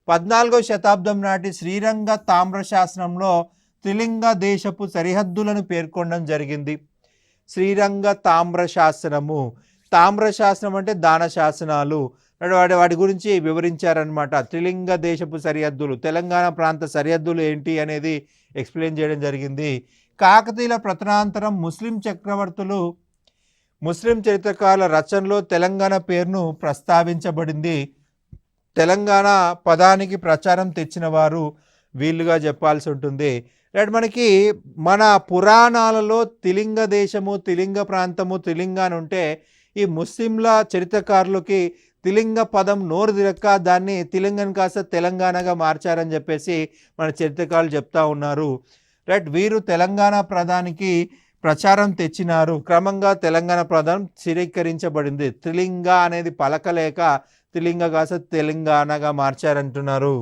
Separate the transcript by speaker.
Speaker 1: 14వ శతాబ్దం నాటి శ్రీరంగ తామ్ర శాసనంలో త్రిలింగ దేశపు సరిహద్దులను పేర్కొనడం జరిగింది. శ్రీరంగ తామ్ర శాసనము, తామ్ర శాసనం అంటే దాన శాసనాలు, వాటి గురించి వివరించారనమాట. త్రిలింగ దేశపు సరిహద్దులు, తెలంగాణ ప్రాంత సరిహద్దులు ఏంటి అనేది ఎక్స్ప్లెయిన్ చేయడం జరిగింది. కాకతీయుల ప్రతనాంతరం ముస్లిం చక్రవర్తులు, ముస్లిం చరిత్రకారుల రచనలో తెలంగాణ పేరును ప్రస్తావించబడింది. తెలంగాణ పదానికి ప్రచారం తెచ్చిన వారు వీళ్ళుగా చెప్పాల్సి ఉంటుంది. రైట్, మనకి మన పురాణాలలో త్రిలింగ దేశము, త్రిలింగ ప్రాంతము, త్రిలింగ అని ఉంటే ఈ ముస్లింల చరిత్రకారులకి త్రిలింగ పదం నోరు తిరక్క దాన్ని త్రిలింగన్ కాస్త తెలంగాణగా మార్చారని చెప్పేసి మన చరిత్రకారులు చెప్తా ఉన్నారు. రైట్, వీరు తెలంగాణ పదానికి ప్రచారం తెచ్చినారు. క్రమంగా తెలంగాణ పదం స్థిరీకరించబడింది. త్రిలింగ అనేది పలకలేక త్రిలింగ కాస్త తెలంగాణగా మార్చారంటున్నారు.